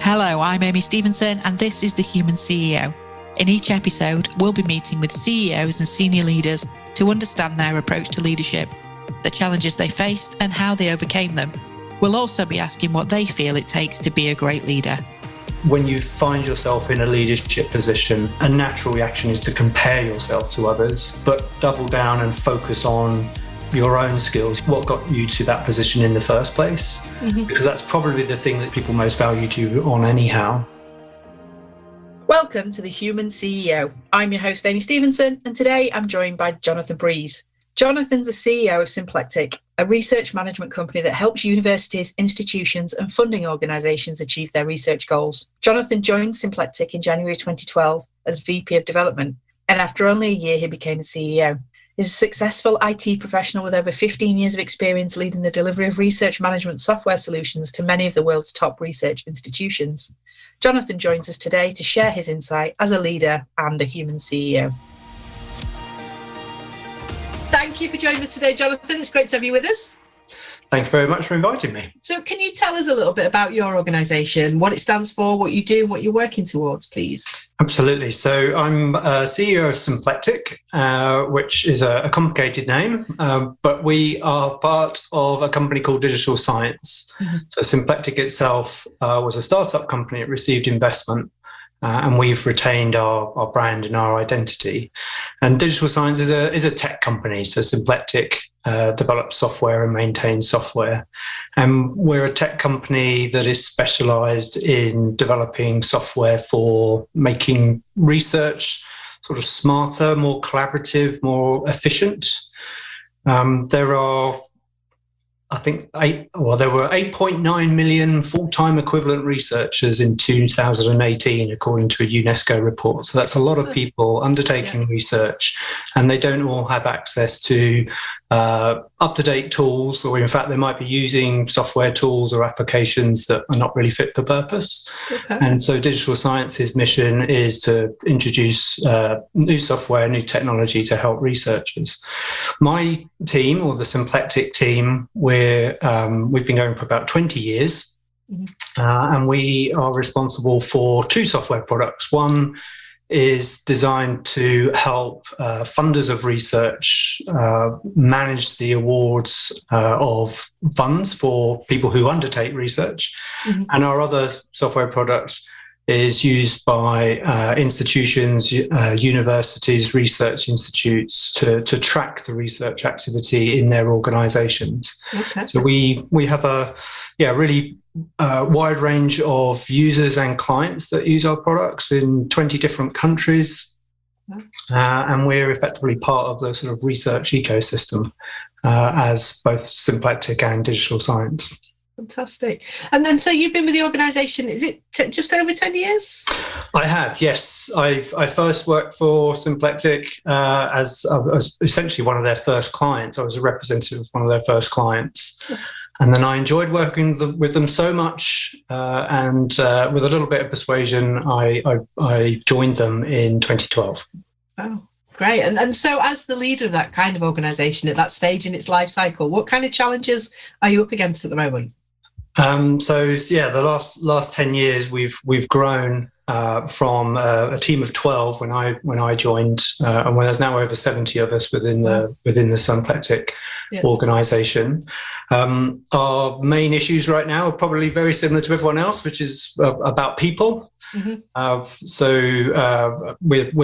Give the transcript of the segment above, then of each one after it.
Hello, I'm Amy Stevenson, and this is The Human CEO. In each episode, we'll be meeting with CEOs and senior leaders to understand their approach to leadership, the challenges they faced, and how they overcame them. We'll also be asking what they feel it takes to be a great leader. When you find yourself in a leadership position, a natural reaction is to compare yourself to others, but double down and focus on your own skills. What got you to that position in the first place? Because that's probably the thing that people most valued you on anyhow. Welcome to The Human CEO. I'm your host, Amy Stevenson, and today I'm joined by Jonathan Breeze. Jonathan's the CEO of Symplectic, a research management company that helps universities, institutions, and funding organisations achieve their research goals. Jonathan joined Symplectic in January 2012 as VP of Development, and after only a year, he became the CEO. He's a successful IT professional with over 15 years of experience leading the delivery of research management software solutions to many of the world's top research institutions. Jonathan joins us today to share his insight as a leader and a human CEO. Thank you for joining us today, Jonathan. It's great to have you with us. Thank you very much for inviting me. So can you tell us a little bit about your organisation, what it stands for, what you do, what you're working towards, please? Absolutely. So I'm CEO of Symplectic, which is a complicated name, but we are part of a company called Digital Science. So Symplectic itself was a startup company. It received investment. And we've retained our brand and our identity. And Digital Science is a tech company. So Symplectic develops software and maintains software. And we're a tech company that is specialized in developing software for making research sort of smarter, more collaborative, more efficient. There are, I think, there were 8.9 million full-time equivalent researchers in 2018, according to a UNESCO report. So that's a lot of people undertaking research, and they don't all have access to up-to-date tools, or in fact, they might be using software tools or applications that are not really fit for purpose. And so Digital Science's mission is to introduce new software, new technology to help researchers. My team, or the Symplectic team, we've been going for about 20 years, and we are responsible for two software products. One is designed to help funders of research manage the awards of funds for people who undertake research. And our other software product is used by institutions, universities, research institutes to track the research activity in their organizations. So we have a really wide range of users and clients that use our products in 20 different countries. And we're effectively part of the sort of research ecosystem as both Symplectic and Digital Science. Fantastic. And then, so you've been with the organisation, is it just over 10 years? I have, yes. I first worked for Symplectic as I was essentially one of their first clients. I was a representative of one of their first clients. And then I enjoyed working with them so much, and with a little bit of persuasion, I joined them in 2012. Oh, great. And so as the leader of that kind of organisation at that stage in its life cycle, what kind of challenges are you up against at the moment? The last 10 years we've grown from a team of 12 when I joined, and when there's now over 70 of us within the Symplectic organisation. Our main issues right now are probably very similar to everyone else, which is about people. We're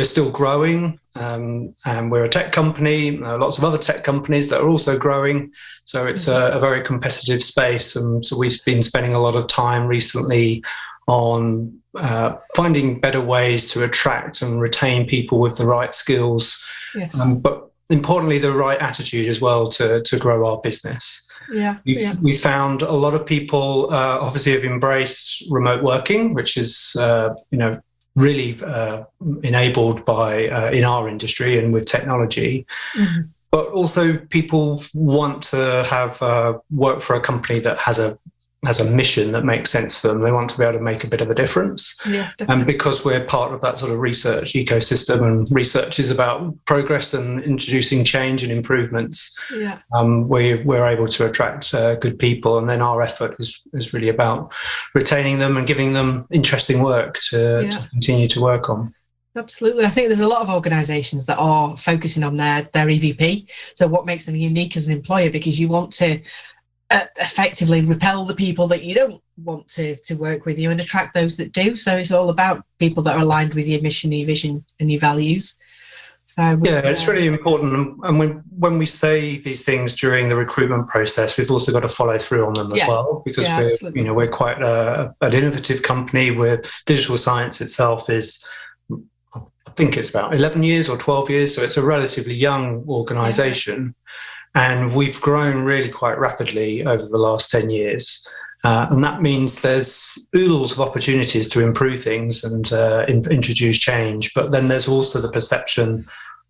still growing, and we're a tech company. Lots of other tech companies that are also growing. So it's a very competitive space, and so we've been spending a lot of time recently on finding better ways to attract and retain people with the right skills, but importantly the right attitude as well to grow our business. We found a lot of people obviously have embraced remote working, which is really enabled by in our industry and with technology. But also people want to have work for a company that has a has a mission that makes sense for them. They want to be able to make a bit of a difference. Yeah, and because we're part of that sort of research ecosystem, and research is about progress and introducing change and improvements, we're able to attract good people, and then our effort is really about retaining them and giving them interesting work to continue to work on. Absolutely. I think there's a lot of organisations that are focusing on their EVP. So what makes them unique as an employer, because you want to effectively repel the people that you don't want to work with you and attract those that do. So it's all about people that are aligned with your mission, your vision and your values. So it's really important. And when we say these things during the recruitment process, we've also got to follow through on them as well, because we're quite an innovative company. Where digital science itself is, I think it's about 11 years or 12 years. So it's a relatively young organisation. And we've grown really quite rapidly over the last 10 years. And that means there's oodles of opportunities to improve things and introduce change. But then there's also the perception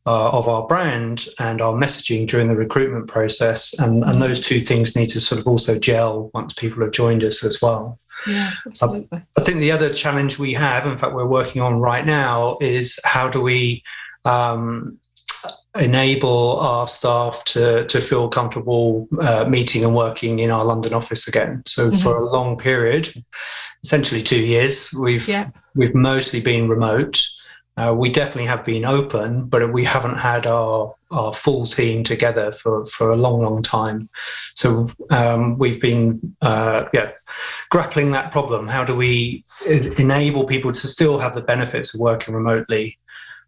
of our brand and our messaging during the recruitment process. And those two things need to sort of also gel once people have joined us as well. Yeah, absolutely. I think the other challenge we have, in fact, we're working on right now, is how do we enable our staff to feel comfortable meeting and working in our London office again. So for a long period, essentially 2 years, we've mostly been remote. We definitely have been open, but we haven't had our full team together for a long, long time. So we've been grappling that problem. How do we enable people to still have the benefits of working remotely,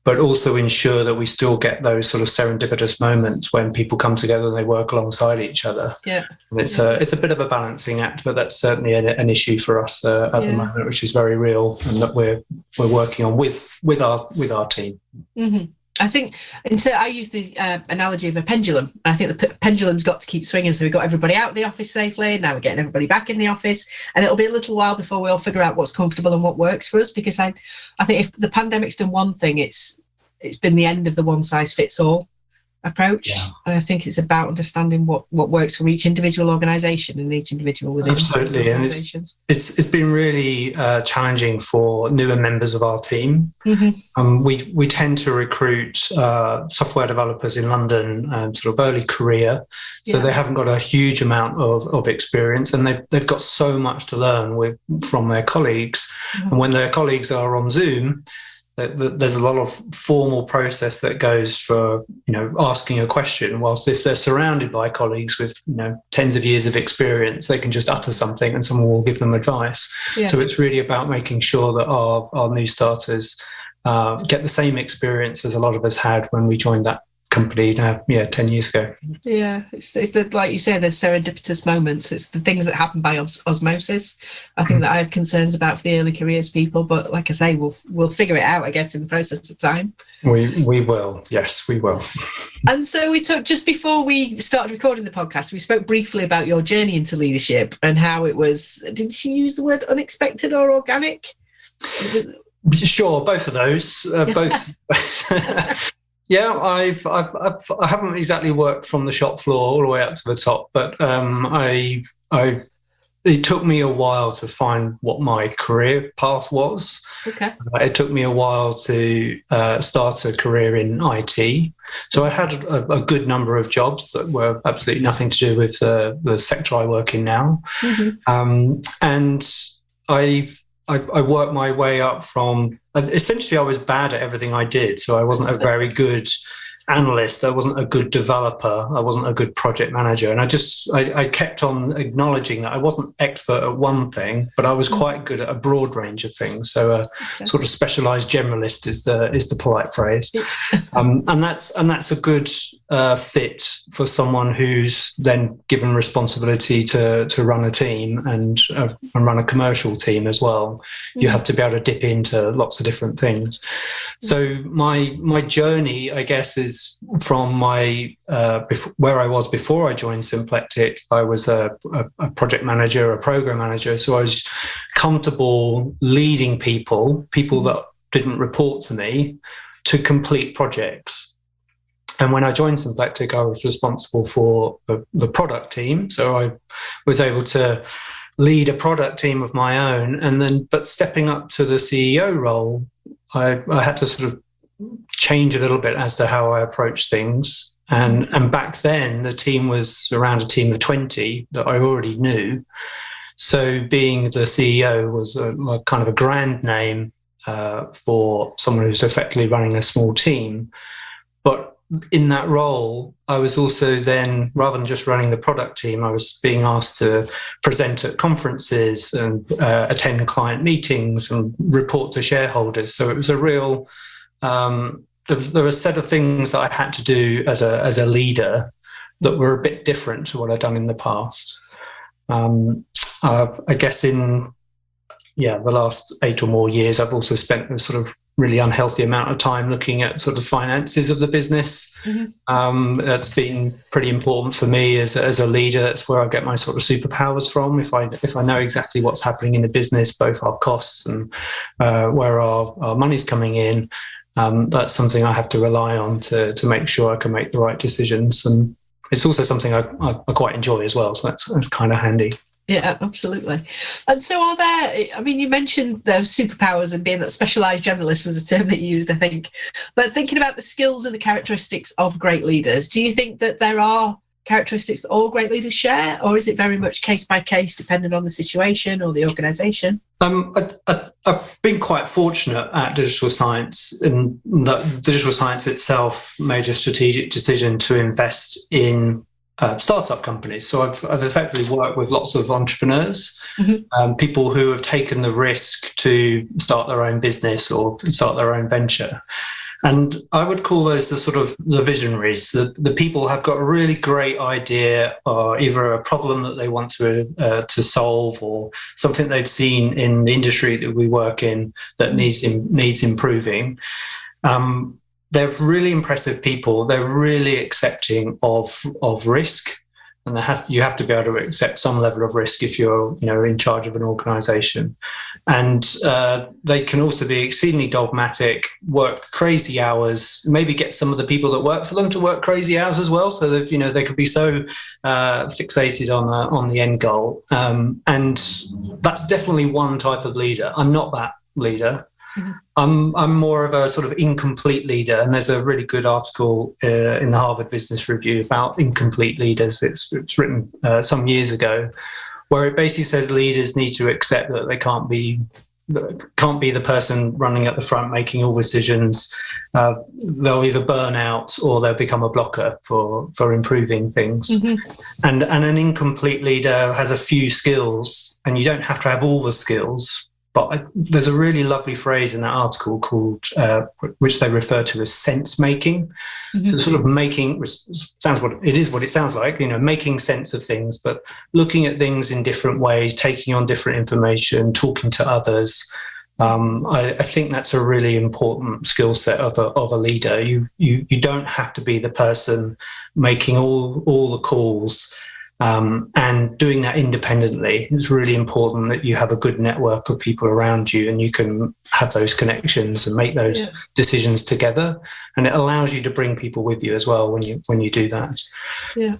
but also ensure that we still get those sort of serendipitous moments when people come together and they work alongside each other. Yeah, and it's a bit of a balancing act, but that's certainly an issue for us at the moment, which is very real, and that we're working on with our team. Mm-hmm. I think, and so I use the analogy of a pendulum. I think the pendulum's got to keep swinging. So we got everybody out of the office safely. Now we're getting everybody back in the office, and it'll be a little while before we all figure out what's comfortable and what works for us. Because I think if the pandemic's done one thing, it's been the end of the one size fits all approach. And I think it's about understanding what works for each individual organisation and each individual within absolutely organisations. And it's been really challenging for newer members of our team. We tend to recruit software developers in London, sort of early career, so they haven't got a huge amount of experience, and they've got so much to learn from their colleagues. And when their colleagues are on Zoom, there's a lot of formal process that goes for, asking a question, whilst if they're surrounded by colleagues with, tens of years of experience, they can just utter something and someone will give them advice. So it's really about making sure that our new starters get the same experience as a lot of us had when we joined that company 10 years ago. It's the, like you say, the serendipitous moments. It's the things that happen by osmosis. I think that I have concerns about for the early careers people, but like I say, we'll figure it out, I guess, in the process of time. We will. Yes, we will. And so we talked, just before we started recording the podcast, we spoke briefly about your journey into leadership and how it was, did you use the word unexpected or organic? Sure, both of those. Both. Yeah, I haven't exactly worked from the shop floor all the way up to the top, but it took me a while to find what my career path was. Okay. It took me a while to start a career in IT. So I had a good number of jobs that were absolutely nothing to do with the sector I work in now. And I worked my way up from, essentially I was bad at everything I did. So I wasn't a very good analyst. I wasn't a good developer. I wasn't a good project manager. And I kept on acknowledging that I wasn't expert at one thing, but I was quite good at a broad range of things. So sort of specialized generalist is the polite phrase. And that's a good fit for someone who's then given responsibility to run a team and run a commercial team as well. You have to be able to dip into lots of different things. So my journey, I guess, is from my where I was before I joined Symplectic. I was a project manager, a program manager, so I was comfortable leading people that didn't report to me, to complete projects. And when I joined Symplectic, I was responsible for the product team. So I was able to lead a product team of my own, but stepping up to the CEO role, I had to sort of change a little bit as to how I approach things. And back then, the team was around a team of 20 that I already knew. So being the CEO was a kind of a grand name for someone who's effectively running a small team. But in that role, I was also then, rather than just running the product team, I was being asked to present at conferences and attend client meetings and report to shareholders. So it was a real, there were a set of things that I had to do as a leader that were a bit different to what I'd done in the past. I guess in the last 8 or more years, I've also spent a sort of really unhealthy amount of time looking at sort of finances of the business. That's been pretty important for me as a leader. That's where I get my sort of superpowers from. If I know exactly what's happening in the business, both our costs and where our money's coming in, that's something I have to rely on to make sure I can make the right decisions. And it's also something I quite enjoy as well. So that's kind of handy. Yeah, absolutely. And so are there, I mean, you mentioned those superpowers and being that specialised generalist was the term that you used, I think. But thinking about the skills and the characteristics of great leaders, do you think that there are characteristics that all great leaders share, or is it very much case by case depending on the situation or the organisation? I've been quite fortunate at Digital Science in that Digital Science itself made a strategic decision to invest in startup companies. So I've effectively worked with lots of entrepreneurs, people who have taken the risk to start their own business or start their own venture. And I would call those the visionaries. The people have got a really great idea, or either a problem that they want to solve, or something they've seen in the industry that we work in that needs improving. They're really impressive people. They're really accepting of risk, and you have to be able to accept some level of risk if you're in charge of an organisation. And they can also be exceedingly dogmatic, work crazy hours, maybe get some of the people that work for them to work crazy hours as well, so that they could be so fixated on the end goal. And that's definitely one type of leader. I'm not that leader. I'm more of a sort of incomplete leader, and there's a really good article in the Harvard Business Review about incomplete leaders. It's written some years ago, where it basically says leaders need to accept that they can't be the person running at the front making all decisions. They'll either burn out or they'll become a blocker for improving things. And an incomplete leader has a few skills, and you don't have to have all the skills. But there's a really lovely phrase in that article called, which they refer to as sense making. So sort of making, which sounds what it sounds like, making sense of things, but looking at things in different ways, taking on different information, talking to others. I think that's a really important skill set of a leader. You don't have to be the person making all the calls. And doing that independently. It's really important that you have a good network of people around you, and you can have those connections and make those decisions together. And it allows you to bring people with you as well when you do that. Yeah,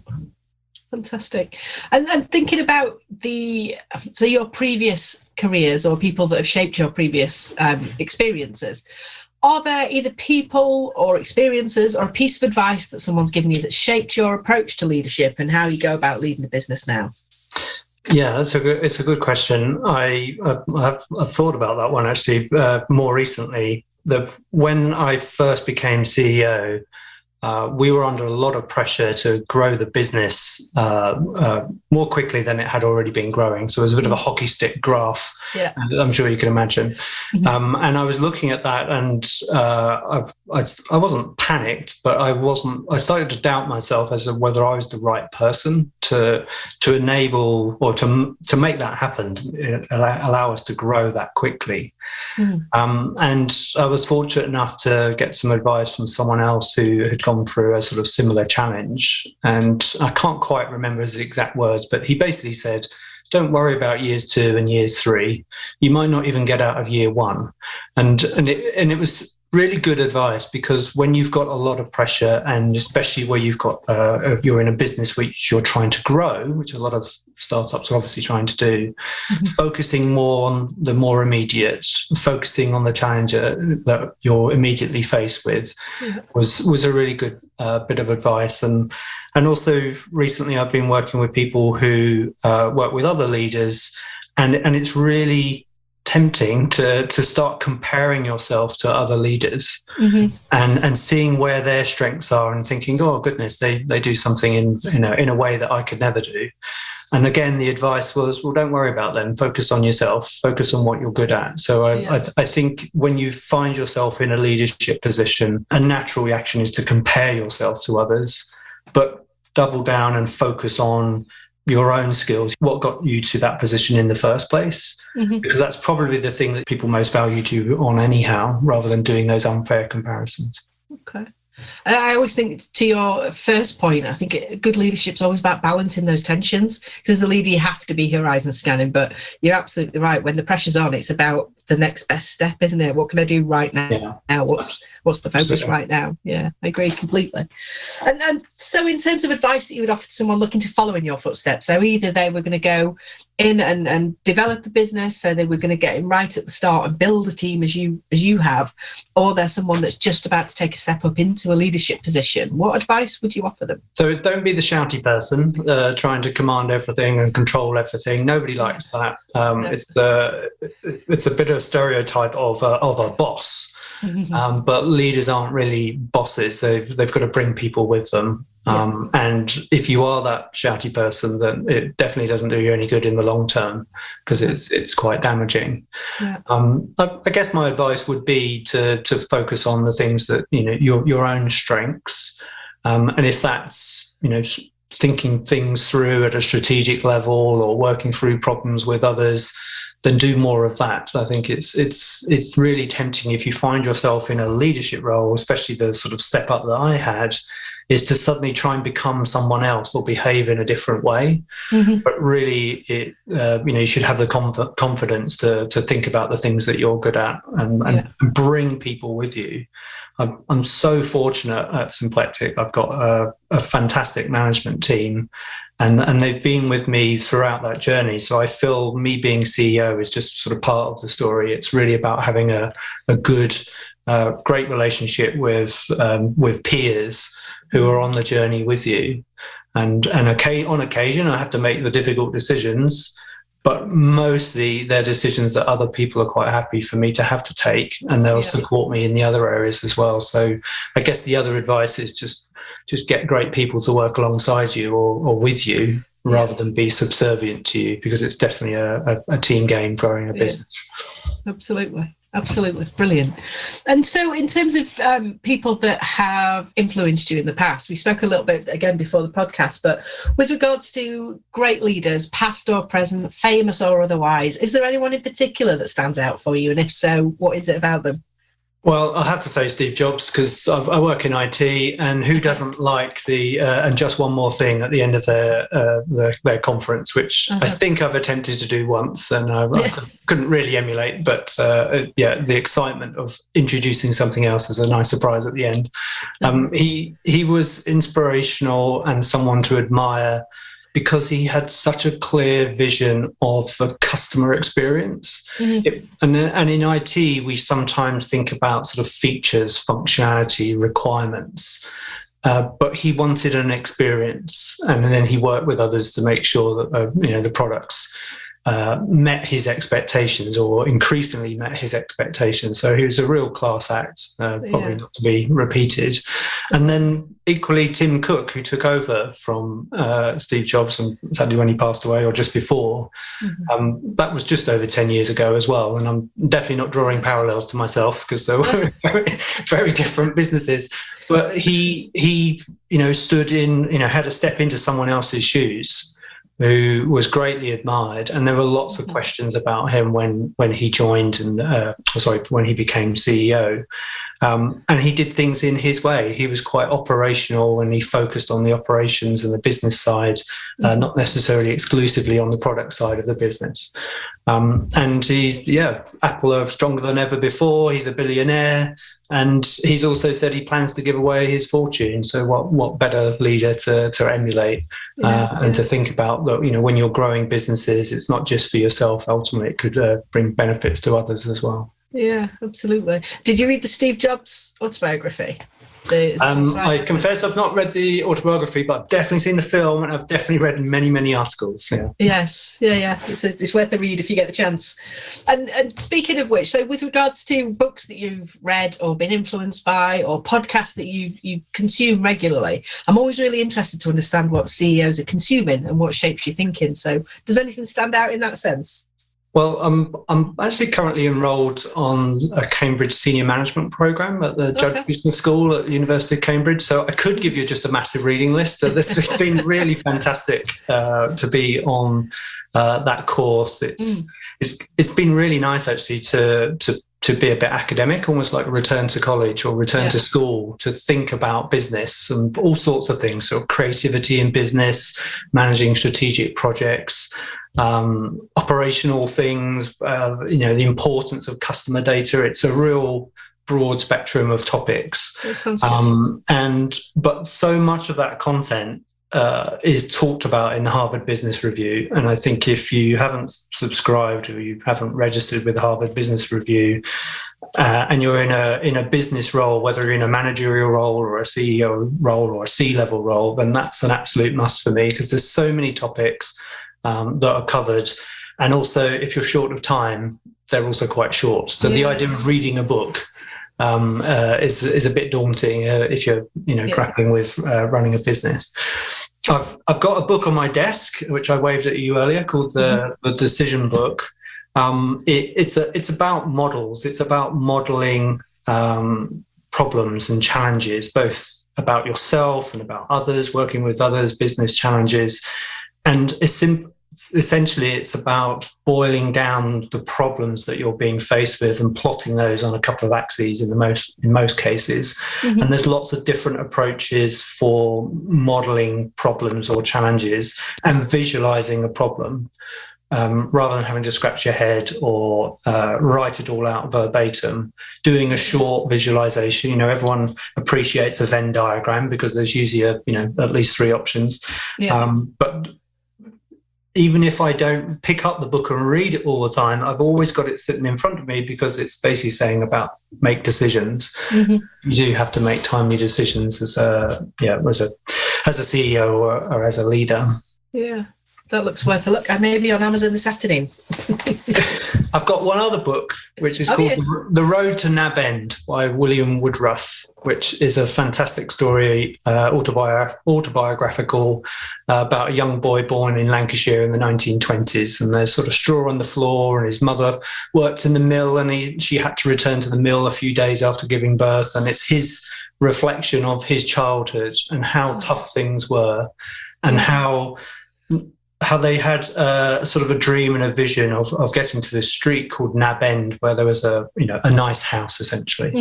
fantastic. And thinking about your previous careers or people that have shaped your previous experiences. Are there either people or experiences or a piece of advice that someone's given you that shaped your approach to leadership and how you go about leading a business now? Yeah, it's a good question. I've thought about that one actually more recently. When I first became CEO, we were under a lot of pressure to grow the business more quickly than it had already been growing. So it was a bit of a hockey stick graph, I'm sure you can imagine. And I was looking at that, and I wasn't panicked, but I started to doubt myself as to whether I was the right person to enable or to make that happen, allow us to grow that quickly. And I was fortunate enough to get some advice from someone else who had gone through a sort of similar challenge. And I can't quite remember his exact words, but he basically said, don't worry about years 2 and years 3. You might not even get out of year 1. And it was really good advice, because when you've got a lot of pressure, and especially where you're in a business which you're trying to grow, which a lot of startups are obviously trying to do, focusing more on the more immediate, focusing on the challenger that you're immediately faced with, was a really good bit of advice. And also recently I've been working with people who work with other leaders, and it's really tempting to start comparing yourself to other leaders, and seeing where their strengths are and thinking, oh goodness, they do something in a way that I could never do. And again, the advice was, well, don't worry about them. Focus on yourself. Focus on what you're good at. So I think when you find yourself in a leadership position, a natural reaction is to compare yourself to others, but double down and focus on your own skills, what got you to that position in the first place, because that's probably the thing that people most valued you on anyhow, rather than doing those unfair comparisons. Okay. I always think, to your first point, I think good leadership is always about balancing those tensions, because as a leader you have to be horizon scanning, but you're absolutely right, when the pressure's on, it's about the next best step, isn't it? What can I do right now? What's the focus right now? Yeah, I agree completely. And so in terms of advice that you would offer to someone looking to follow in your footsteps, so either they were going to go in and develop a business, so they were going to get in right at the start and build a team as you have, or they're someone that's just about to take a step up into a leadership position, what advice would you offer them? So it's, don't be the shouty person trying to command everything and control everything. Nobody likes that. It's a bit of a stereotype of a boss. But leaders aren't really bosses. They've got to bring people with them. And if you are that shouty person, then it definitely doesn't do you any good in the long term, because it's quite damaging. I guess my advice would be to focus on the things that, your own strengths, and if that's thinking things through at a strategic level or working through problems with others, then do more of that. I think it's really tempting if you find yourself in a leadership role, especially the sort of step up that I had, is to suddenly try and become someone else or behave in a different way. But really, you should have the confidence to think about the things that you're good at and bring people with you. I'm so fortunate at Symplectic. I've got a fantastic management team, and they've been with me throughout that journey. So I feel me being CEO is just sort of part of the story. It's really about having a good, great relationship with peers who are on the journey with you. And on occasion, I have to make the difficult decisions, but mostly they're decisions that other people are quite happy for me to have to take, and they'll support me in the other areas as well. So I guess the other advice is just get great people to work alongside you or with you, rather than be subservient to you, because it's definitely a team game growing a business. Absolutely. Brilliant. And so in terms of people that have influenced you in the past, we spoke a little bit again before the podcast, but with regards to great leaders, past or present, famous or otherwise, is there anyone in particular that stands out for you? And if so, what is it about them? Well, I have to say Steve Jobs, because I work in IT, and who doesn't like the and just one more thing at the end of their conference, which I think I've attempted to do once, and I couldn't really emulate. But the excitement of introducing something else was a nice surprise at the end. He was inspirational and someone to admire, because he had such a clear vision of the customer experience. And in IT, we sometimes think about sort of features, functionality, requirements, but he wanted an experience, and then he worked with others to make sure that the products met his expectations, or increasingly met his expectations. So he was a real class act, probably not to be repeated. And then equally Tim Cook, who took over from Steve Jobs, and sadly when he passed away, or just before, that was just over 10 years ago as well. And I'm definitely not drawing parallels to myself, because they were very, very different businesses. But he stood in, had to step into someone else's shoes, who was greatly admired, and there were lots of questions about him when he joined and when he became CEO. And he did things in his way. He was quite operational, and he focused on the operations and the business side, not necessarily exclusively on the product side of the business. And he's, Apple are stronger than ever before. He's a billionaire. And he's also said he plans to give away his fortune. So what better leader to emulate and to think about that, when you're growing businesses, it's not just for yourself. Ultimately, it could bring benefits to others as well. Yeah, absolutely. Did you read the Steve Jobs autobiography? I confess I've not read the autobiography, but I've definitely seen the film and I've definitely read many articles. Yeah. Yes, yeah. It's worth a read if you get the chance. And speaking of which, so with regards to books that you've read or been influenced by, or podcasts that you consume regularly, I'm always really interested to understand what CEOs are consuming and what shapes your thinking. So does anything stand out in that sense? Well, I'm actually currently enrolled on a Cambridge senior management program at the Judge Business School at the University of Cambridge. So I could give you just a massive reading list. So this has been really fantastic to be on that course. It's been really nice actually to be a bit academic, almost like a return to college or return to school, to think about business and all sorts of things. So creativity in business, managing strategic projects, operational things, the importance of customer data. It's a real broad spectrum of topics. That sounds good. But so much of that content is talked about in the Harvard Business Review. And I think if you haven't subscribed or you haven't registered with the Harvard Business Review, and you're in a business role, whether you're in a managerial role or a CEO role or a C-level role, then that's an absolute must for me, because there's so many topics that are covered. And also, if you're short of time, they're also quite short. So the idea of reading a book is a bit daunting if you're grappling with running a business. I've got a book on my desk which I waved at you earlier called the Decision Book. It's about models. It's about modeling problems and challenges, both about yourself and about others, working with others, business challenges. And essentially, it's about boiling down the problems that you're being faced with and plotting those on a couple of axes in most cases. And there's lots of different approaches for modeling problems or challenges and visualizing a problem, rather than having to scratch your head or write it all out verbatim. Doing a short visualization. Everyone appreciates a Venn diagram because there's usually at least 3 options. But even if I don't pick up the book and read it all the time, I've always got it sitting in front of me, because it's basically saying about make decisions. You do have to make timely decisions as a CEO or as a leader. Yeah, that looks worth a look. I may be on Amazon this afternoon. I've got one other book, which is called The Road to Nab End by William Woodruff, which is a fantastic story, autobiographical, about a young boy born in Lancashire in the 1920s. And there's sort of straw on the floor, and his mother worked in the mill, and she had to return to the mill a few days after giving birth. And it's his reflection of his childhood and how tough things were, and how they had sort of a dream and a vision of getting to this street called Nab End, where there was a nice house, essentially.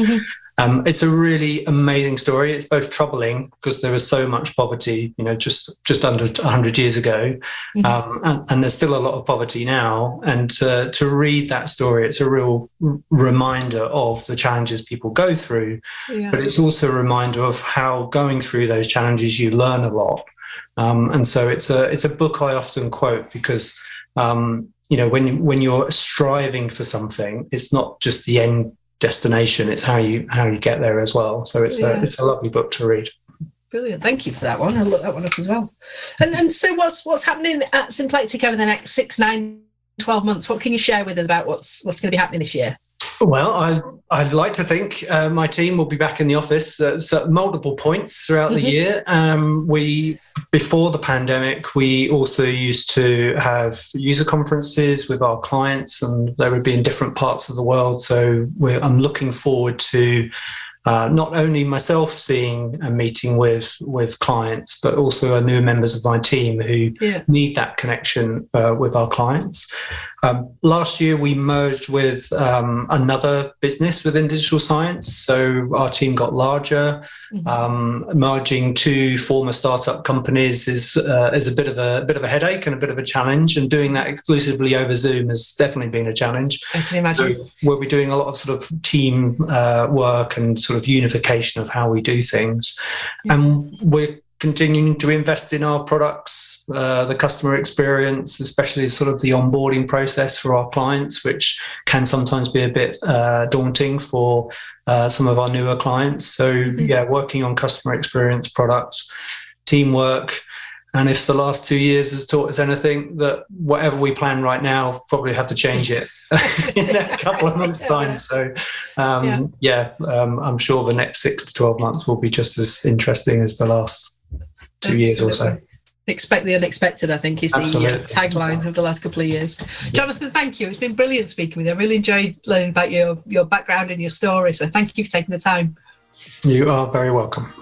It's a really amazing story. It's both troubling because there was so much poverty, just under 100 years ago, and there's still a lot of poverty now. And to read that story, it's a real reminder of the challenges people go through, but it's also a reminder of how going through those challenges you learn a lot. And so it's a book I often quote because when you're striving for something, it's not just the end destination; it's how you get there as well. So it's a lovely book to read. Brilliant, thank you for that one. I'll look that one up as well. And so what's happening at Symplectic over the next 6, 9, 12 months? What can you share with us about what's going to be happening this year? Well, I'd like to think my team will be back in the office at multiple points throughout the year. Before the pandemic, we also used to have user conferences with our clients, and they would be in different parts of the world. So I'm looking forward to not only myself seeing and meeting with clients, but also new members of my team who need that connection with our clients. Last year, we merged with another business within digital science, so our team got larger. Merging two former startup companies is a bit of a headache and a bit of a challenge, and doing that exclusively over Zoom has definitely been a challenge. I can imagine. So we'll be doing a lot of sort of team work and sort of unification of how we do things, and we're continuing to invest in our products, the customer experience, especially sort of the onboarding process for our clients, which can sometimes be a bit daunting for some of our newer clients. So working on customer experience, products, teamwork. And if the last 2 years has taught us anything, that whatever we plan right now, probably have to change it in a couple of months' time. So, I'm sure the next 6 to 12 months will be just as interesting as the last 2 years or so. Expect the unexpected, I think, is the tagline of the last couple of years. Jonathan, thank you. It's been brilliant speaking with you. I really enjoyed learning about your background and your story. So thank you for taking the time. You are very welcome.